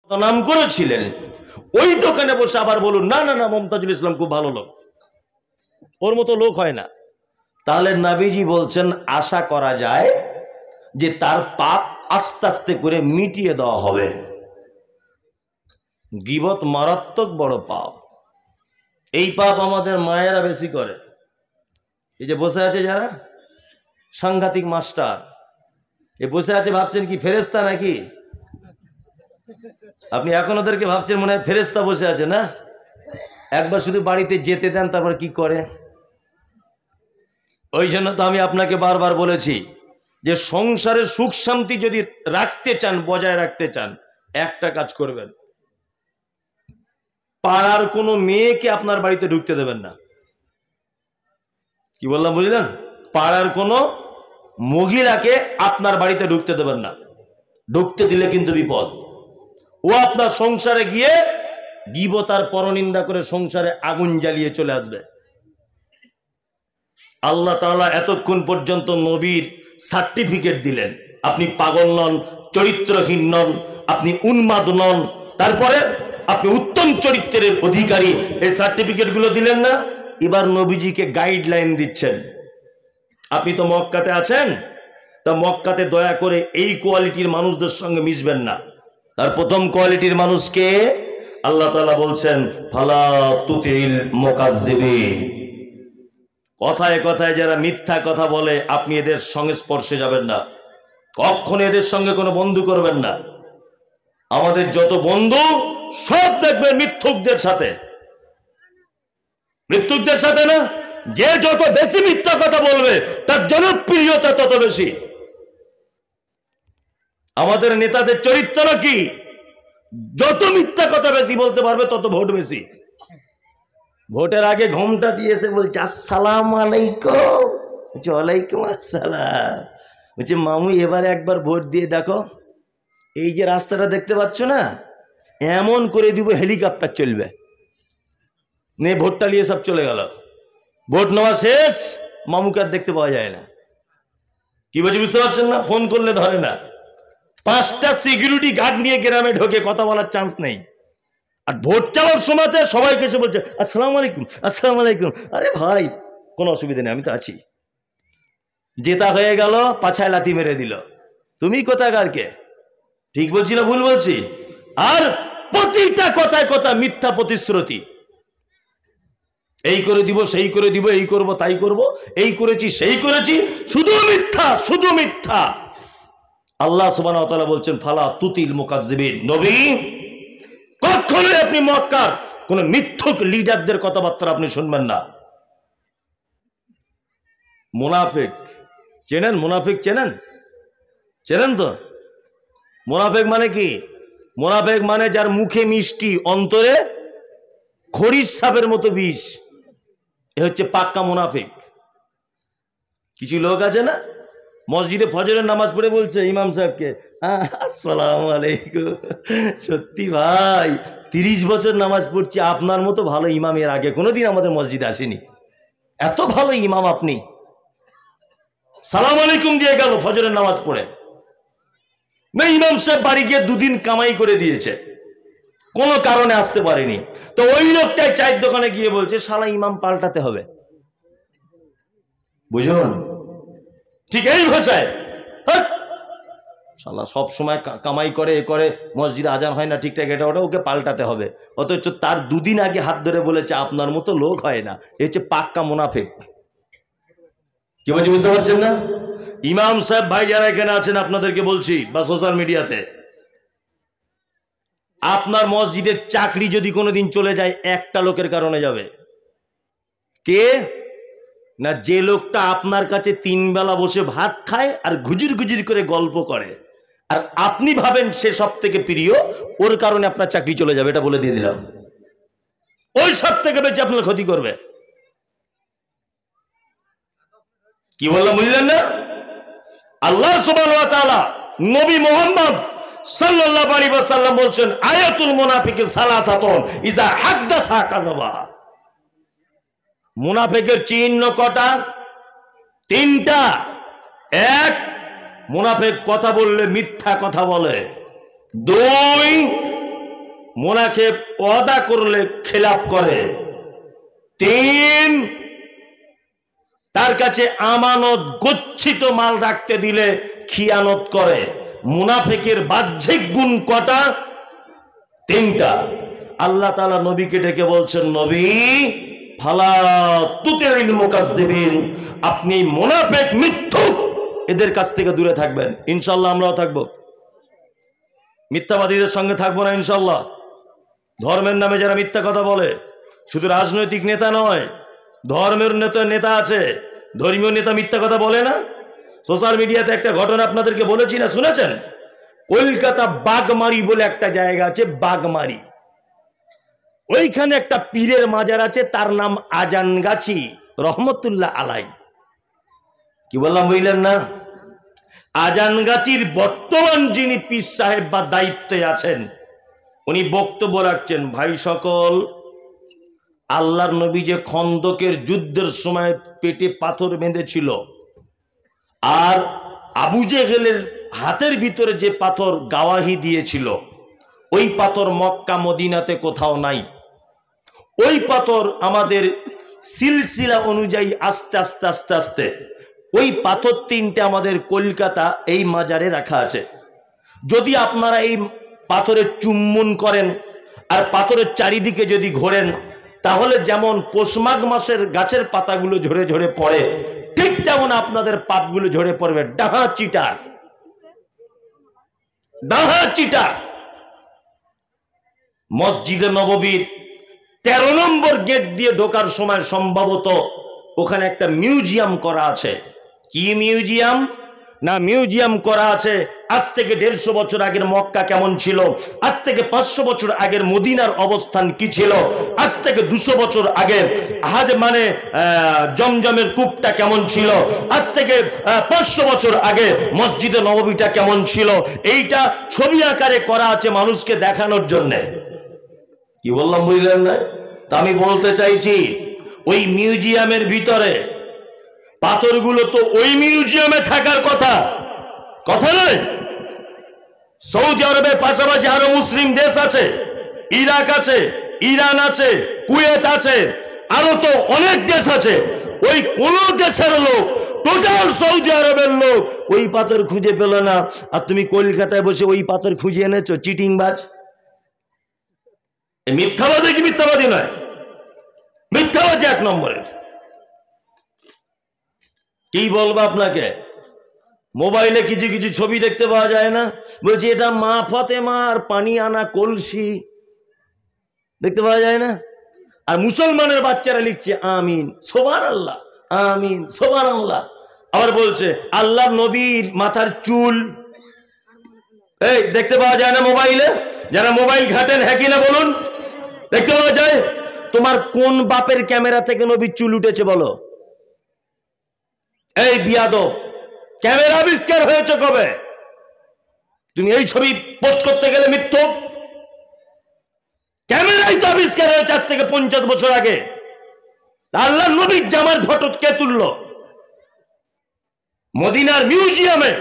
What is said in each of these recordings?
নাম করেছিলেন, ওই দোকানে বসে আবার বলুন না না না মমতাজুল ইসলাম খুব ভালো লোক, ওর মতো লোক হয় না, তাহলে নবীজি বলছেন আশা করা যায় যে তার পাপ আস্তে আস্তে করে মিটিয়ে দেওয়া হবে। গীবত মারাত্মক বড় পাপ। এই পাপ আমাদের মায়েরা বেশি করে। এই যে বসে আছে যারা সাংঘাতিক মাস্টার, এ বসে আছে ভাবছেন কি ফেরেশতা নাকি? আপনি এখন ওদেরকে ভাবছেন মনে হয় ফেরেশতা বসে আছে না। একবার শুধু বাড়িতে যেতে দেন, তারপর কি করে। ওই জন্য তো আমি আপনাকে বারবার বলেছি যে সংসারে সুখ শান্তি যদি রাখতে চান, বজায় রাখতে চান, একটা কাজ করবেন, পাড়ার কোনো মেয়েকে আপনার বাড়িতে ঢুকতে দেবেন না। কি বললাম বুঝলেন? পাড়ার কোনো মহিলাকে আপনার বাড়িতে ঢুকতে দেবেন না। ঢুকতে দিলে কিন্তু বিপদ। ও আপনার সংসারে গিয়ে গীবত আর পরনিন্দা করে সংসারে আগুন জ্বালিয়ে চলে আসবে। আল্লাহ তাআলা এতক্ষণ পর্যন্ত নবীর সার্টিফিকেট দিলেন, আপনি পাগল নন, চরিত্রহীন নন, আপনি উন্মাদ নন, তারপরে আপনি উত্তম চরিত্রের অধিকারী, এই সার্টিফিকেটগুলো দিলেন না। এবার নবীজিকে গাইডলাইন দিচ্ছেন। আপনি তো মক্কাতে আছেন, তা মক্কাতে দয়া করে এই কোয়ালিটির মানুষদের সঙ্গে মিশবেন না। তার প্রথম কোয়ালিটির মানুষকে আল্লাহ তাআলা বলছেন ফালা তুতিল মুকাজ্জিবিন। কথায় কথায় যারা মিথ্যা কথা বলে আপনি এদের সংস্পর্শে যাবেন না, কখনো এদের সঙ্গে কোনো বন্ধু করবেন না। আমাদের যত বন্ধু সব দেখবেন মিথ্যুকদের সাথে, মিথ্যুকদের সাথে না। যে যত বেশি মিথ্যা কথা বলবে তার জনপ্রিয়তা তত বেশি। আমাদের নেতাদের চরিত্র কি? যত মিথ্যা কথা বেশি বলতে পারবে তত ভোট বেশি। ভোটের আগে ঘোমটা দিয়েছে, বলছে আসসালামু আলাইকুম, বলছে ওয়ালাইকুম আসসালাম, বলছে মামু এবারে একবার ভোট দিয়ে দেখো, এই যে রাস্তাটা দেখতে পাচ্ছ না, এমন করে দিব হেলিকপ্টার চলবে। নে ভোটটা নিয়ে সব চলে গেল। ভোট নেওয়া শেষ, মামুকে আর দেখতে পাওয়া যায় না। কি বলছি বুঝতে পারছেন না? ফোন করলে ধরে না। 5টা সিকিউরিটি গার্ড নিয়ে গ্রামে ঢোকে, কথা বলার চান্স নেই। আর ভোট চালার সময়তে সবাইকে এসে বলছে আসসালামু আলাইকুম, আসসালামু আলাইকুম। আরে ভাই কোনো অসুবিধা নেই, আমি তো আছি। জেতা হয়ে গেল, পাছায় লাথি মেরে দিল। তুমি কোথাকার কে? ঠিক বলছি না ভুল বলছি? আর প্রতিটা কথায় কথা মিথ্যা প্রতিশ্রুতি। এই করে দিব, সেই করে দিব, এই করব, তাই করব, এই করেছি, সেই করেছি, শুধু মিথ্যা, শুধু মিথ্যা। আল্লাহ সুবহানাহু ওয়া তাআলা বলছেন ফালা তুতিল মুকাজ্জিবিন। নবী কখনোই আপনি মক্কার কোন মিথ্যুক লিডারদের কথাবার্তা আপনি শুনবেন না। মুনাফিক চেনেন? মুনাফিক চেনেন? চেনেন তো? মুনাফিক মানে কি? মুনাফিক মানে যার মুখে মিষ্টি, অন্তরে খরিস সাপের মতো বিষ, এ হচ্ছে পাক্কা মুনাফিক। কিছু লোক আছে না, মসজিদে ফজরের নামাজ পড়ে বলছে ইমাম সাহেবকে আসসালামু আলাইকুম। সত্যি ভাই 30 বছর নামাজ পড়ছি, আপনার মতো ভালো ইমাম এর আগে কোনোদিন আমাদের মসজিদে আসেনি, এত ভালো ইমাম আপনি। সালাম আলাইকুম দিয়ে গেল ফজরের নামাজ পড়ে। না, ইমাম সাহেব বাড়ি গিয়ে 2 দিন কামাই করে দিয়েছে, কোনো কারণে আসতে পারেনি। তো ওই লোকটাই চায়ের দোকানে গিয়ে বলছে শালা ইমাম পাল্টাতে হবে। বুঝুন, ঠিক এই ভাষায় শালা সব সময় কামাই করে, এ করে, মসজিদে আজান হয় না ঠিকঠাক, এটা ওটা, ওকে পাল্টাতে হবে। অথচ তার 2 দিন আগে হাত ধরে বলেছে আপনার মতো লোক হয় না। এ হচ্ছে পাক্কা মুনাফিক। কি বলছি বুঝতে পারছেন না? ইমাম সাহেব ভাই যারা এখানে আছেন আপনাদেরকে বলছি, বা সোশ্যাল মিডিয়াতে, আপনার মসজিদের চাকরি যদি কোনোদিন চলে যায় একটা লোকের কারণে যাবে। কে? না, যে লোকটা আপনার কাছে 3 বেলা বসে ভাত খায় আর গুজির গুজির করে গল্প করে, আর আপনি ভাবেন সে সব থেকে প্রিয়, ওর কারণে আপনার চাকরি চলে যাবে, এটা বলে দিয়ে দিলাম। ওই সব থেকে বেশি আপনার ক্ষতি করবে। কি বললাম বুঝলেন না? আল্লাহ সুবহানাহু ওয়া তাআলা নবী মুহাম্মদ সাল্লাল্লাহু আলাইহি ওয়াসাল্লাম বলছেন আয়াতুল মুনাফিকি সালাসাতুন ইজা হাদাসা কাযাবা। মুনাফিকের চিহ্ন কটা? 3টা। 1, মুনাফিক কথা বললে মিথ্যা কথা বলে। 2, মুনাফিক ওয়াদা করলে খেলাপ করে। 3, তার কাছে আমানত গচ্ছিত মাল রাখতে দিলে খিয়ানত করে। মুনাফিকের বাহ্যিক গুণ কটা? 3টা। আল্লাহ তাআলা নবীকে ডেকে বলছেন, নবী ফালা তুতিল মুকাজ্জিবিন, আপনি মুনাফিক মিথ্যুক এদের কাছ থেকে দূরে থাকবেন। ইনশাআল্লাহ আমরাও থাকবো, মিথ্যাবাদীদের সঙ্গে থাকবো না ইনশাআল্লাহ। ধর্মের নামে যারা মিথ্যা কথা বলে, শুধু রাজনৈতিক নেতা নয়, ধর্মের নেতা আছে, ধর্মীয় নেতা মিথ্যা কথা বলে না। সোশ্যাল মিডিয়াতে একটা ঘটনা আপনাদেরকে বলেছি না, শুনেছেন? কলকাতা বাগমারি বলে একটা জায়গা আছে, বাগমারি। ওইখানে একটা পীরের মাজার আছে, তার নাম আজানগাছি রহমতুল্লাহ আলাই। কি বললাম বুঝলেন না? আজানগাছির বর্তমান যিনি পীর সাহেব বা দায়িত্বে আছেন, উনি বক্তব্য রাখছেন, ভাই সকল, আল্লাহর নবী যে খন্দকের যুদ্ধের সময় পেটে পাথর বেঁধেছিল, আর আবু জেহেলের হাতের ভিতরে যে পাথর গাওয়াহি দিয়েছিল, ওই পাথর মক্কা মদিনাতে কোথাও নাই। ওই পাথর আমাদের সিলসিলা অনুযায়ী আস্তে আস্তে আস্তে আস্তে ওই পাথর 3টে আমাদের কলকাতা এই মাজারে রাখা আছে। যদি আপনারা এই পাথরে চুম্বন করেন আর পাথরের চারিদিকে যদি ঘোরেন, তাহলে যেমন পৌষ মাঘ মাসের গাছের পাতাগুলো ঝরে ঝরে পড়ে, ঠিক তেমন আপনাদের পাপগুলো ঝরে পড়বে। ডাহা চিটার, ডাহা চিটার। মসজিদে নববীর 13 নম্বর গেট দিয়ে ঢোকার সময় সম্ভবত ওখানে একটা মিউজিয়াম করা আছে। কি মিউজিয়াম? না, মিউজিয়াম করা আছে আজ থেকে 150 বছর আগের মক্কা কেমন ছিল, আজ থেকে 500 বছর আগের মদিনার অবস্থান কি ছিল, আজ থেকে 200 বছর আগের জমজমের কূপটা কেমন ছিল, আজ থেকে 500 বছর আগে মসজিদে নববীটা কেমন ছিল, এইটা ছবি আকারে করা আছে মানুষকে দেখানোর জন্য। কি বললাম বুঝলেন না? তা আমি বলতে চাইছি, ওই মিউজিয়ামের ভিতরে পাথরগুলো তো ওই মিউজিয়ামে থাকার কথা, কথা নয়। সৌদি আরবের পাশাপাশি আরো মুসলিম দেশ আছে, ইরাক আছে, ইরান আছে, কুয়েত আছে, আরো তো অনেক দেশ আছে। ওই কোন দেশের লোক, টোটাল সৌদি আরবের লোক ওই পাথর খুঁজে পেল না, আর তুমি কলকাতায় বসে ওই পাথর খুঁজে এনেছো। চিটিংবাজ। মিথ্যাবাদী কি মিথ্যাবাদী নয়? মিথ্যাবাদী 1 নম্বরের। কি বলবো আপনাকে, মোবাইলে কিছু কিছু ছবি দেখতে পাওয়া যায় না, বলছি এটা মা ফতেমার পানি আনা কলসি, দেখতে পাওয়া যায় না? আর মুসলমানের বাচ্চারা লিখছে আমিন সুবহানাল্লাহ, আমিন সুবহানাল্লাহ। আবার বলছে আল্লাহ নবীর মাথার চুল, এই দেখতে পাওয়া যায় না মোবাইলে? যারা মোবাইল ঘাটেন, হ্যাঁ কিনা বলুন? দেখতে পাওয়া যায়? তোমার কোন বাপের ক্যামেরা থেকে নবীর চুল উঠেছে বলো? এই বিয়াদব, ক্যামেরা আবিষ্কার হয়েছে কবে? তুমি এই ছবি পোস্ট করতে গেলে মিথ্যু। ক্যামেরাই তো আবিষ্কার হয়েছে আজ থেকে 50 বছর আগে। আল্লাহ নবীর জামার ফটো কে তুললো? মদিনার মিউজিয়ামে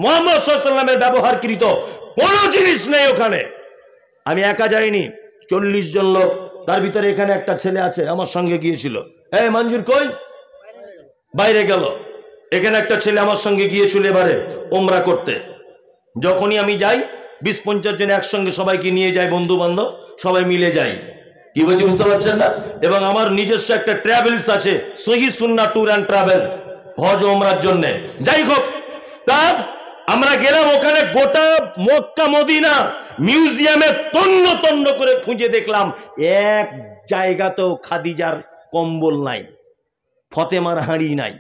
মুহাম্মদ সাল্লাল্লাহু আলাইহি ওয়াসাল্লামের ব্যবহারকৃত কোনো জিনিস নেই ওখানে। আমি একা যাইনি, 40 জন লোক, তার ভিতরে এখানে একটা ছেলে আছে, আমার সঙ্গে গিয়েছিল। এই মঞ্জুর কই? বাইরে গেল। এখানে একটা ছেলে আমার সঙ্গে গিয়েছিল এবারে ওমরা করতে। যখনই আমি যাই 20-50 জন একসঙ্গে সবাইকে নিয়ে যাই, বন্ধু বান্ধব সবাই মিলে যাই। কি বলছি বুঝতে পারছেন না? এবং আমার নিজস্ব একটা ট্রাভেলস আছে, সহিহ সুন্নাহ ট্যুর অ্যান্ড ট্রাভেলস, হজ ওমরার জন্য। যাই হোক, তা আমরা গেলাম ওখানে, গোটা মক্কা মদিনা মিউজিয়ামে তন্ন তন্ন করে খুঁজে দেখলাম, এক জায়গাতেও খাদিজার কম্বল নাই, ফতেমার হাঁড়ি নাই,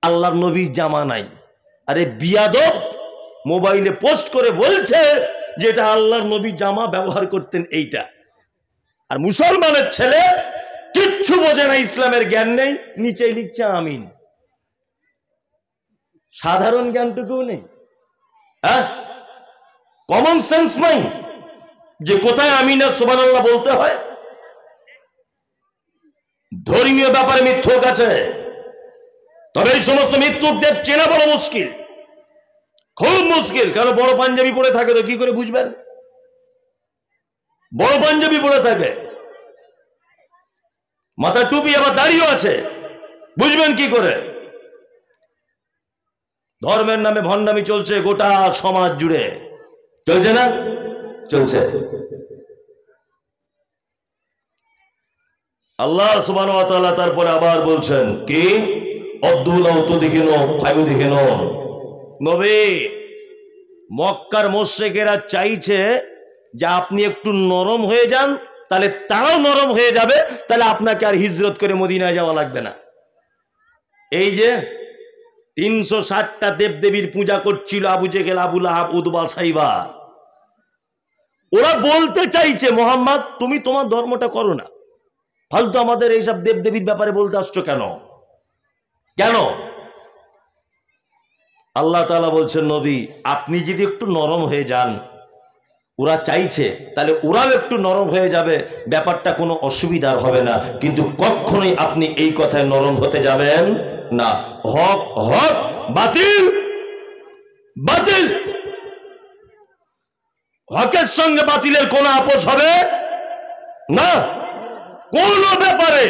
আল্লাহর নবীর জামা নাই। আরে বিয়াদব, মোবাইলে পোস্ট করে বলছে যেটা আল্লাহর নবী জামা ব্যবহার করতেন এইটা। আর মুসলমানের ছেলে কিচ্ছু বোঝে না, ইসলামের জ্ঞান নেই, নিচে লিখছে আমিন। সাধারণ জ্ঞানটুকুও নেই, হ্যাঁ, কমন সেন্স নাই যে কোথায় আমিন আর সুবহানাল্লাহ বলতে হয়। ধর্মীয় ব্যাপারে মিথ্যুক আছে, তবে এই সমস্ত মিথ্যুকদের চেনা বড় মুশকিল, খুব মুশকিল। কারণ বড় পাঞ্জাবি পরে থাকে তো কি করে বুঝবেন? বড় পাঞ্জাবি পরে থাকে, মাথা টুপি, আবার দাড়িও আছে, বুঝবেন কি করে? ধর্মের নামে ভণ্ডামি চলছে গোটা সমাজ জুড়ে, চলছে না? চলছে। আল্লাহ সুবহানাহু ওয়া তাআলা তারপরে আবার বলছেন কি, নবী, মক্কার মুশরিকেরা চাইছে যে আপনি একটু নরম হয়ে যান, তাহলে তারাও নরম হয়ে যাবে, তাহলে আপনাকে আর হিজরত করে মদিনায় যাওয়া লাগবে না। এই যে 360টা দেবদেবীর পূজা করছিল আবু জেহেল, আবু লাহাব, উতবা, সাইবা, ওরা বলতে চাইছে মুহাম্মদ তুমি তোমার ধর্মটা করো না, ফালতু আমাদের এইসব দেবদেবীর ব্যাপারে বলতে আসছো কেন? কেন? আল্লাহ তাআলা বলছেন নবী আপনি যদি একটু নরম হয়ে যান, ওরা চাইছে তাহলে ওরাও একটু নরম হয়ে যাবে, ব্যাপারটা কোনো অসুবিধার হবে না, কিন্তু কখনোই আপনি এই কথায় নরম হতে যাবেন না। হক হক, বাতিল বাতিল, হকের সঙ্গে বাতিলের কোনো আপোষ হবে না। কোন ব্যাপারে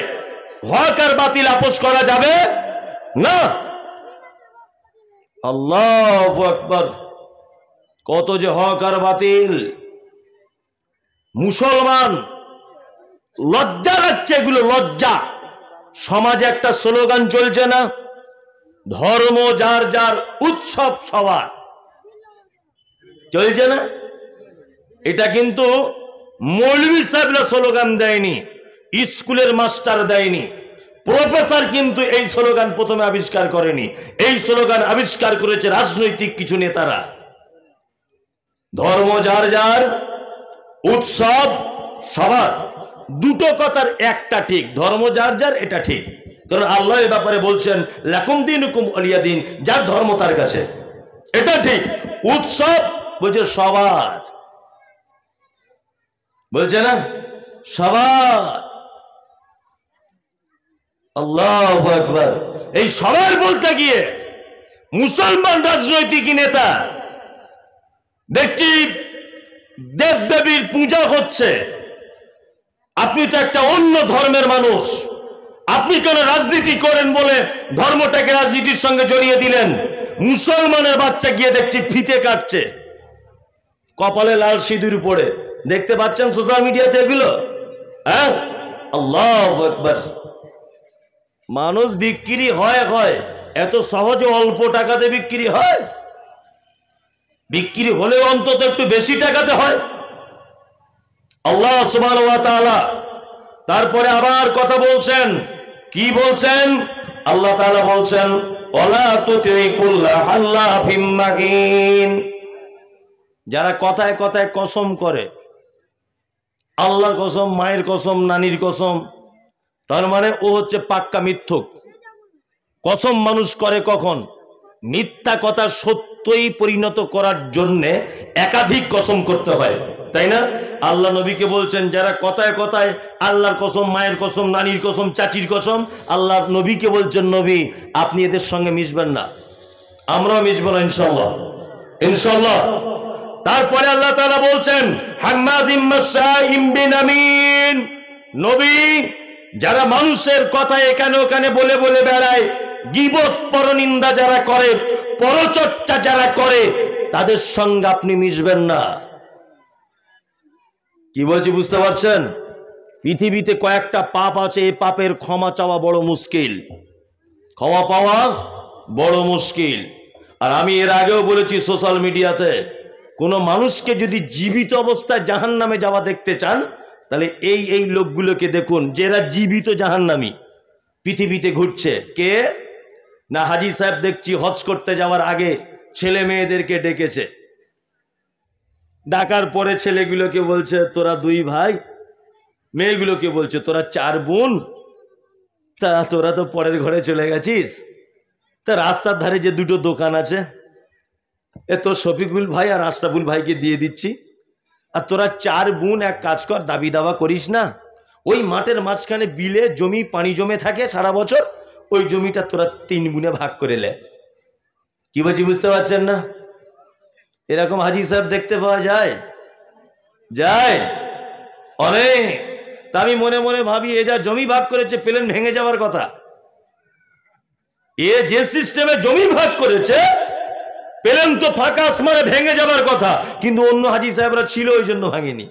হক আর বাতিল আপোষ করা যাবে না। আল্লাহু আকবার, কত যে হক আর বাতিল। মুসলমান লজ্জা লাগছে, এগুলো লজ্জা। সমাজে একটা স্লোগান চলছে না, ধর্ম যার যার, উৎসব সবার, চলছে না? এটা কিন্তু মৌলভী সাহেবরা স্লোগান দেয়নি, স্কুলের মাস্টার দেয়নি, প্রফেসর কিন্তু এই স্লোগান প্রথমে আবিষ্কার করেনি। এই স্লোগান আবিষ্কার করেছে রাজনৈতিক কিছু নেতারা। ধর্ম যার যার, উৎসব সবার। দুটো কথার একটা ঠিক, ধর্ম যার যার এটা ঠিক, কারণ আল্লাহ এই ব্যাপারে বলছেন লাকুম দীনুকুম ওয়ালিয়া দীন, যার ধর্ম তার কাছে, এটা ঠিক। উৎসব বলছে সবার, বলছে না সবার। আল্লাহু আকবার। এই সবার বলতে গিয়ে মুসলমান রাজনৈতিক নেতা দেখছি দেবদেবীর পূজা হচ্ছে। আপনি তো একটা অন্য ধর্মের মানুষ, আপনি কেন রাজনীতি করেন বলে ধর্মটাকে রাজনীতির সঙ্গে জড়িয়ে দিলেন? মুসলমানের বাচ্চা গিয়ে দেখছি ফিতে কাটছে, কপালে লাল সিঁদুর পড়ে, দেখতে পাচ্ছেন সোশ্যাল মিডিয়াতে এগুলো, হ্যাঁ? আল্লাহু আকবার। মানুষ বিক্রি হয় হয়, এত সহজে অল্প টাকাতে বিক্রি হয়? বিক্রি হলেও অন্তত একটু বেশি টাকাতে হয়। আল্লাহ সুবহানাহু ওয়া তাআলা তারপরে আবার কথা বলছেন, কি বলছেন? আল্লাহ তাআলা বলছেন ওয়ালা তুতি কুল্লা হাল্লাফিম মাহিন, যারা কথায় কথায় কসম করে, আল্লাহর কসম, মায়ের কসম, নানির কসম, তার মানে ও হচ্ছে পাক্কা মিথ্যুক। কসম মানুষ করে কখন? মিথ্যা কথা সত্যই পরিণত করার জন্যে একাধিক কসম করতে হয়, তাই না? আল্লাহ নবীকে বলছেন যারা কথায় কথায় আল্লাহর কসম, মায়ের কসম, নানির কসম, চাচির কসম, আল্লাহ নবীকে বলছেন নবী আপনি এদের সঙ্গে মিশবেন না, আমরাও মিশবো না ইনশাআল্লাহ, ইনশাআল্লাহ। তারপরে আল্লাহ তাআলা বলছেন হাম্মাজিম মাশাইম বিনামিন, নবী যারা মানুষের কথা এখানে ওখানে বলে বলে বেড়ায়, গীবত, পরনিন্দা যারা করে, পরচর্চা যারা করে, তাদের সঙ্গে আপনি মিশবেন না। কি বলছি বুঝতে পারছেন? পৃথিবীতে কয়েকটা পাপ আছে, এই পাপের ক্ষমা চাওয়া বড় মুশকিল, ক্ষমা পাওয়া বড় মুশকিল। আর আমি এর আগেও বলেছি সোশ্যাল মিডিয়াতে, কোনো মানুষকে যদি জীবিত অবস্থায় জাহান্নামে যাওয়া দেখতে চান, তাহলে এই এই লোকগুলোকে দেখুন, যারা জীবিত জাহান্নামী পৃথিবীতে ঘুরছে। কে না? হাজী সাহেব দেখছি হজ করতে যাওয়ার আগে ছেলে মেয়েদেরকে ডেকেছে, ডাকার পরে ছেলেগুলোকে বলছে তোরা 2 ভাই, মেয়েগুলোকে বলছে তোরা 4 বোন, তা তোরা তো পরের ঘরে চলে গেছিস, তা রাস্তার ধারে যে 2টো দোকান আছে, এ তো শফিকুল ভাই আর আশরাফুল ভাইকে দিয়ে দিচ্ছি, আর তোরা 4 বোন এক কাজ কর, দাবি দাবা করিস না, ওই মাঠের মাঝখানে বিলে জমি পানি জমে থাকে সারা বছর, ওই জমিটা তোরা 3 বোনে ভাগ করে লে। কি বলছি বুঝতে পারছেন না? এরকম হাজী সাহেব দেখতে পাওয়া যায়? যায়? অনেক। তা আমি মনে মনে ভাবি, এ যা জমি ভাগ করেছে প্লেন ভেঙে যাওয়ার কথা। এ যে সিস্টেমে জমি ভাগ করেছে প্লেন তো ফাঁকা আসমানে ভেঙে যাবার কথা, কিন্তু অন্য হাজি সাহেবরা ছিল ওই জন্য ভাঙেনি।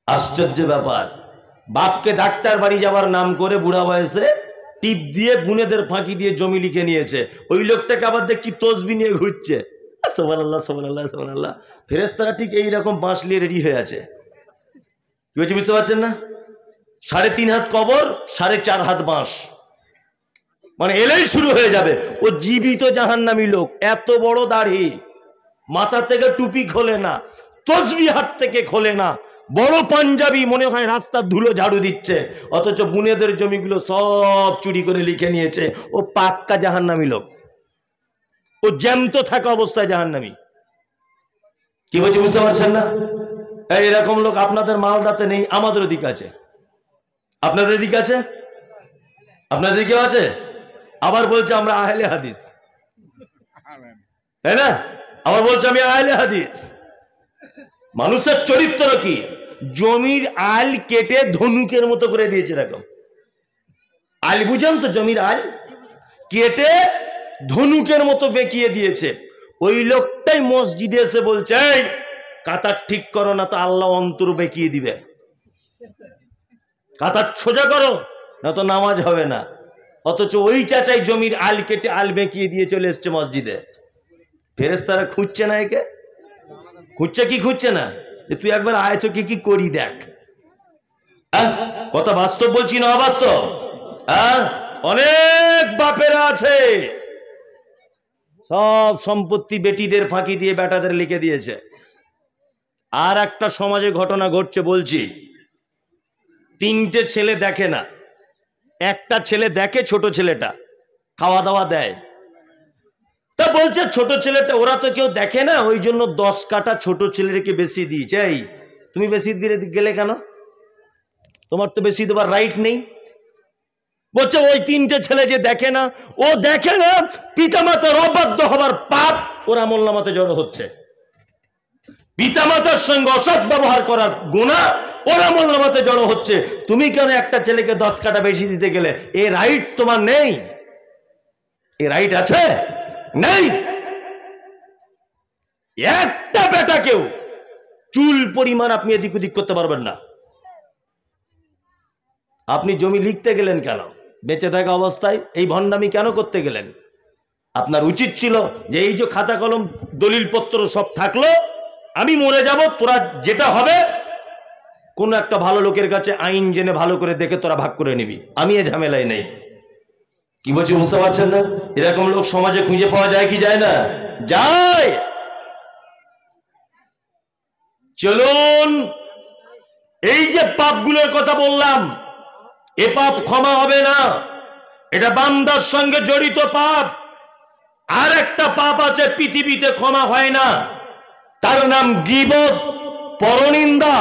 আশ্চর্য ব্যাপার। বাপকে ডাক্তার বাড়ি যাবার নাম করে বুড়া বয়সে টিপ দিয়ে গুনেদের ফাঁকি দিয়ে জমি লিখে নিয়েছে। ওই লোকটাকে আবার দেখছি তসবি নিয়ে ঘুরছে, সুবহানাল্লাহ সুবহানাল্লাহ সুবহানাল্লাহ। ফেরেশতারা ঠিক এইরকম বাঁশ নিয়ে রেডি হয়ে আছে। কি হয়েছে বুঝতে পারছেন না? 3.5 হাত কবর, 4.5 হাত বাঁশ, মানে এলেই শুরু হয়ে যাবে। ও জীবিত জাহান্নামী লোক, এত বড় দাড়ি, মাথা থেকে টুপি খোলে না, তসবি হাত থেকে খোলে না, বড় পাঞ্জাবি, মনে হয় রাস্তার ধুলো ঝাড়ু দিচ্ছে, অথচ বুনেদের জমিগুলো সব চুরি করে লিখে নিয়েছে। ও পাক্কা জাহান্নামী লোক, ও জ্যান্ত থাকা অবস্থায় জাহান্নামী। কি বলছি বুঝতে পারছেন না? এরকম লোক আপনাদের মালদাতে নেই, আমাদের দিকে আছে। আপনাদের দিকে আছে? আপনাদের দিকেও আছে। আবার বলছে আমরা আহলে হাদিস, তাই না? আবার বলছে আমি আহলে হাদিস। মানুষের চরিত্র কি? জমির আল কেটে ধনুকের মতো করে দিয়েছে। এরকম আল বুঝেন তো? জমির আল কেটে ধনুকের মতো বেঁকিয়ে দিয়েছে। ওই লোকটাই মসজিদে এসে বলছে, এই কাতার ঠিক করো না তো আল্লাহ অন্তর বেঁকিয়ে দিবে, কাতার সোজা করো না তো নামাজ হবে না। অথচ ওই চাচাই জমির আল কেটে আল বেঁকিয়ে দিয়ে চলে এসছে মসজিদে। ফেরেশতারা খুঁজছে না একে, খুঁজছে কি খুঁজছে না, যে তুই একবার আয় তো কি করি দেখ। কথা বাস্তব বলছি না অবাস্তব? অনেক বাপেরা আছে সব সম্পত্তি বেটিদের ফাঁকি দিয়ে বেটাদের লিখে দিয়েছে। আর একটা সমাজে ঘটনা ঘটছে বলছি। 3টে ছেলে দেখে না, একটা ছেলে দেখে, ছোট ছেলেটা খাওয়া দাওয়া দেয়। তা বলছে ছোট ছেলেটা, ওরা তো কেউ দেখে না, ওই জন্য 10 কাটা ছোট ছেলেকে বেশি দিয়েছে। এই তুমি বেশি দিয়ে গেলে কেন? তোমার তো বেশি দেবার রাইট নেই। বলছে ওই 3টে ছেলে যে দেখে না, ও দেখে না পিতামাতার অবাধ্য হবার পাপ ওর আমলনামাতে জড়ো হচ্ছে, পিতামাতার সঙ্গে অসৎ ব্যবহার করার গুনাহ ওর আমলনামাতে জড়ো হচ্ছে। তুমি কেন একটা ছেলেকে 10 কাটা বেশি দিতে গেলে? এ রাইট তোমার নেই। এ রাইট আছে? নেই। একটা বেটাকেও চুল পরিমাণ আপনি এদিক ওদিক করতে পারবেন না। আপনি জমি লিখতে গেলেন কেন? বেঁচে থাকা অবস্থায় এই ভণ্ডামি কেন করতে গেলেন? আপনার উচিত ছিল যে এই যে খাতা কলম দলিল পত্র সব থাকলো, আমি মরে যাব, তোরা যেটা হবে কোন একটা ভালো লোকের কাছে আইন জেনে ভালো করে দেখে তোরা ভাগ করে নিবি, আমি এ ঝামেলায় নেই। কি বলছি বুঝতে পারছেন না? এরকম লোক সমাজে খুঁজে পাওয়া যায় কি যায় না? যায়। চলুন, এই যে পাপগুলোর কথা বললাম, এ পাপ ক্ষমা হবে না, এটা বান্দার সঙ্গে জড়িত পাপ। আর একটা পাপ আছে পৃথিবীতে ক্ষমা হয় না, তার নাম গীবত, পরনিন্দা।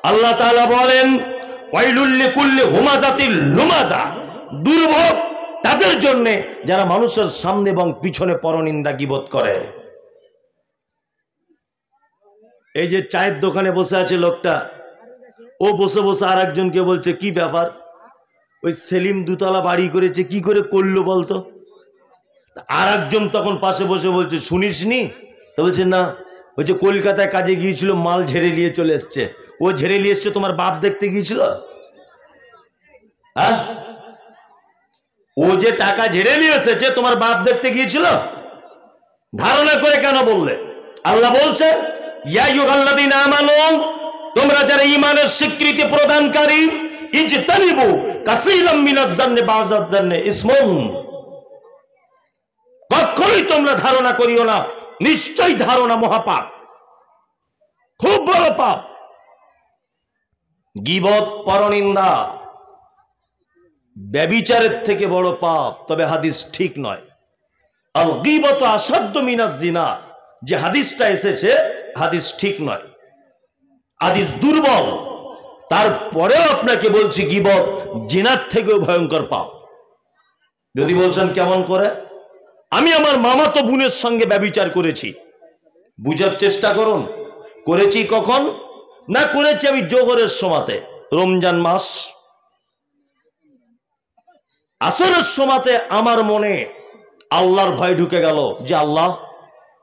আল্লাহ তাআলা বলেন, ওয়াইলুল লিকুল্লি হুমাযাতিল লুমাযা, দুর্ভোগ তাদের জন্য যারা মানুষের সামনে এবং পিছনে পরনিন্দা গীবত করে। এই যে চায়ের দোকানে বসে আছে লোকটা, ও বসে বসে আর একজনকে বলছে, কি ব্যাপার, ওই সেলিম 2 তলা বাড়ি করেছে, কি করে করলো বলতো? আর একজন তখন পাশে বসে বলছে, শুনিসনি? তো বলছে না। বলছে কলকাতায় কাজে গিয়েছিল, মাল ঝেড়ে নিয়ে চলে এসছে। ও ঝেড়ে নিয়ে এসছে, তোমার বাপ দেখতে গিয়েছিল? হ্যাঁ, ও যে টাকা ঝেড়ে নিয়ে এসেছে তোমার বাপ দেখতে গিয়েছিল? ধারণা করে কেন বললে? আল্লাহ বলছে, ইয়া আইয়ুহাল্লাযীনা আমানু, তোমরা যারা ঈমানের স্বীকৃতি প্রদানকারী, ইজতানিবু কাসীরাম মিনাজ জান্নি বাযাজ জান্নি ইসমুন, কখনোই তোমরা ধারণা করিও না, নিশ্চয়ই ধারণা মহাপাপ, খুব বড় পাপ। গীবত, পরনিন্দা ব্যভিচারের থেকে বড় পাপ, তবে হাদিস ঠিক নয়। আল গীবতু আসাদ্দু মিনাজ জিনা, যে হাদিসটা এসেছে হাদিস ঠিক নয়, হাদিস দুর্বল। তারপরেও আপনাকে বলছি গীবত জিনার থেকেও ভয়ঙ্কর পাপ। যদি বলছেন কেমন করে, আমি আমার মামাতো বোনের সঙ্গে ব্যভিচার করেছি, বুঝার চেষ্টা করুন। করেছি কখন? না করেছি আমি জোহরের সময়তে, রমজান মাস আসরের সময়তে আমার মনে আল্লাহর ভয় ঢুকে গেল যে আল্লাহ,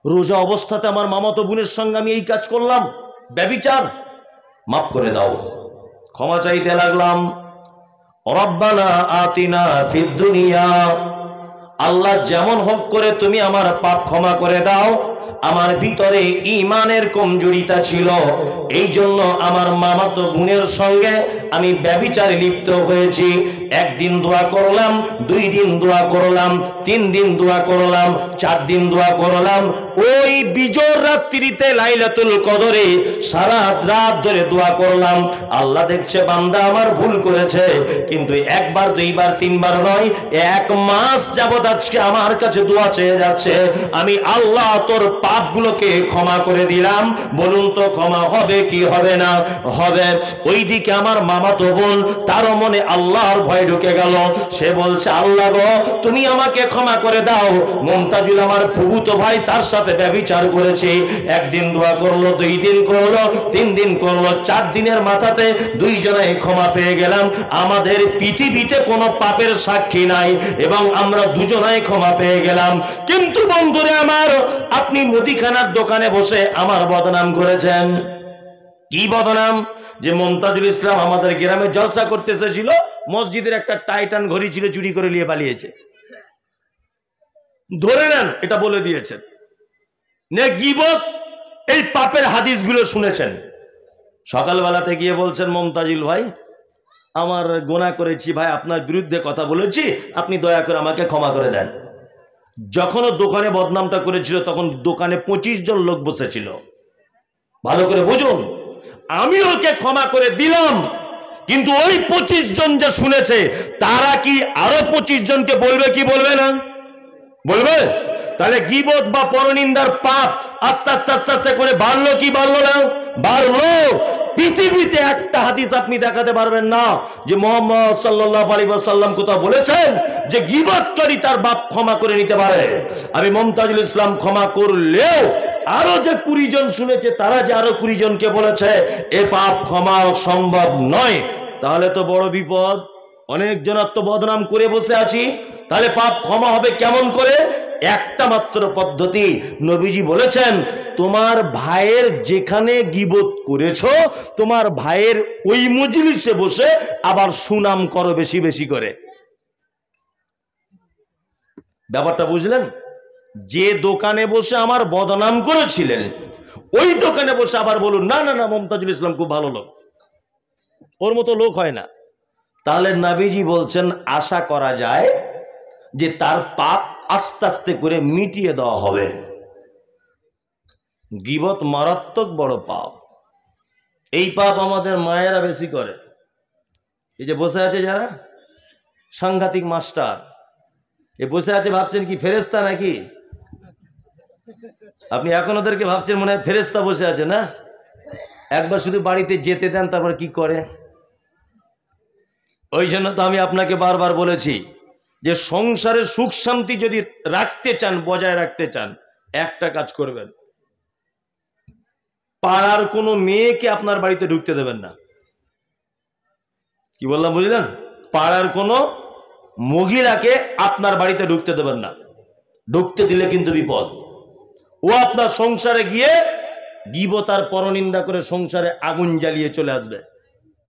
রোজা অবস্থাতে আমার মামাতো বোনের সঙ্গে আমি এই কাজ করলাম, ব্যভিচার, মাফ করে দাও। ক্ষমা চাইতে লাগলাম। রব্বানা আতিনা ফিদ দুনিয়া, আল্লাহ যেমন হোক করে তুমি আমার পাপ ক্ষমা করে দাও। আমার ভিতরে ঈমানের কমজোরিতা ছিল, এই জন্য আমার মামাতো বোনের সঙ্গে আমি ব্যভিচারে লিপ্ত হয়েছি। একদিন দোয়া করলাম, 2 দিন দোয়া করলাম, 3 দিন দোয়া করলাম, 4 দিন দোয়া করলাম। ওই বিজোর রাত্রিতে লাইলাতুল কদরে সারা রাত ধরে দোয়া করলাম। আল্লাহ দেখছে বান্দা আমার ভুল করেছে, কিন্তু 1 বার 2 বার 3 বার নয়, 1 মাস যাবত আজকে আমার কাছে দোয়া চেয়ে যাচ্ছে। আমি আল্লাহ তোর পাপগুলোকে ক্ষমা করে দিলাম। বলুন তো ক্ষমা হবে কি হবে না? হবে। ওইদিকে আমার মামাতো বোন, তারও মনে আল্লাহর ভয় ঢুকে গেল। সে বলছে আল্লাহ গো, তুমি আমাকে ক্ষমা করে দাও। মুমতাজুল আমার ফুফুতো ভাই, তার সাথে ব্যভিচার করেছে। 1 দিন দোয়া করলো, 2 দিন করলো, 3 দিন করলো, 4 দিনের মাথাতে 2 জনাই ক্ষমা পেয়ে গেলাম। আমাদের পৃথিবীতে কোনো পাপের সাক্ষী নাই এবং আমরা 2 জনাই ক্ষমা পেয়ে গেলাম। কিন্তু বন্ধুরে আমার, আপনি মুদিখানার দোকানে বসে আমার বদনাম করেছেন। কি বদনাম? যে মুমতাজুল ইসলাম আমাদের গ্রামে জলসা করতে এসেছিল, মসজিদের একটা টাইটান ঘড়ি ছিল, চুরি করে নিয়ে পালিয়েছে। ধরে নেন, এটা বলে দিয়েছেন। গীবত, এই পাপের হাদিসগুলো শুনেছেন। সকালবেলাতে গিয়ে বলছেন মুমতাজুল ভাই, আমার গুনাহ করেছি ভাই, আপনার বিরুদ্ধে কথা বলেছি, আপনি দয়া করে আমাকে ক্ষমা করে দেন। যখন দোকানে বদনামটা করেছিল তখন দোকানে 25 জন লোক বসেছিল। ভালো করে বুঝুন, আমি ওকে ক্ষমা করে দিলাম, কিন্তু ওই 25 জন যে শুনেছে তারা কি আরো 25 জনকে বলবে কি বলবে না? বলবে। তাহলে গীবত বা পরনিন্দার পাপ আস্তে আস্তে আস্তে আস্তে করে বাড়লো কি বাড়লো না? বাড়লো। পৃথিবীতে একটা হাদিস আপনি দেখাতে পারবেন না যে মুহাম্মদ সাল্লাল্লাহু আলাইহি ওয়াসাল্লাম কোথাও বলেছেন যে গীবতকারী তার বাপ ক্ষমা করে নিতে পারে। আমি মুমতাজুল ইসলাম ক্ষমা করলেও আরো যে 20 জন শুনেছে তারা যে আরো 20 জনকে বলেছে এ পাপ ক্ষমা সম্ভব নয়, তাহলে তো বড় বিপদ। অনেক জনের তো বদনাম করে বসে আছি, তাহলে পাপ ক্ষমা হবে কেমন করে? একটা মাত্র পদ্ধতি। নবীজি বলেছেন, তোমার ভাইয়ের যেখানে গীবত করেছো, তোমার ভাইয়ের ওই মজলিসে বসে আবার সুনাম করো বেশি বেশি করে। ব্যাপারটা বুঝলেন? যে দোকানে বসে আমার বদনাম করেছিলেন, ওই দোকানে বসে আবার বলুন না না না মুমতাজুল ইসলাম খুব ভালো লোক, ওর মতো লোক হয় না। তাহলে নবীজি বলছেন আশা করা যায় যে তার পাপ আস্তে আস্তে করে মিটিয়ে দেওয়া হবে। গীবত মারাত্মক বড় পাপ। এই পাপ আমাদের মায়েরা বেশি করে। এই যে বসে আছে যারা সাংঘাতিক মাস্টার, এ বসে আছে ভাবছেন কি ফেরেশতা নাকি? আপনি এখন ওদেরকে ভাবছেন মনে হয় ফেরেশতা বসে আছে না? একবার শুধু বাড়িতে যেতে দেন, তারপর কি করে। ওই জন্য তো আমি আপনাকে বারবার বলেছি যে সংসারের সুখ শান্তি যদি রাখতে চান, বজায় রাখতে চান, একটা কাজ করবেন, পাড়ার কোনো মেয়েকে আপনার বাড়িতে ঢুকতে দেবেন না। কি বললাম বুঝলেন? পাড়ার কোনো মহিলাকে আপনার বাড়িতে ঢুকতে দেবেন না। ঢুকতে দিলে কিন্তু বিপদ। ও আপনার সংসারে গিয়ে গীবত আর পরনিন্দা করে সংসারে আগুন জ্বালিয়ে চলে আসবে।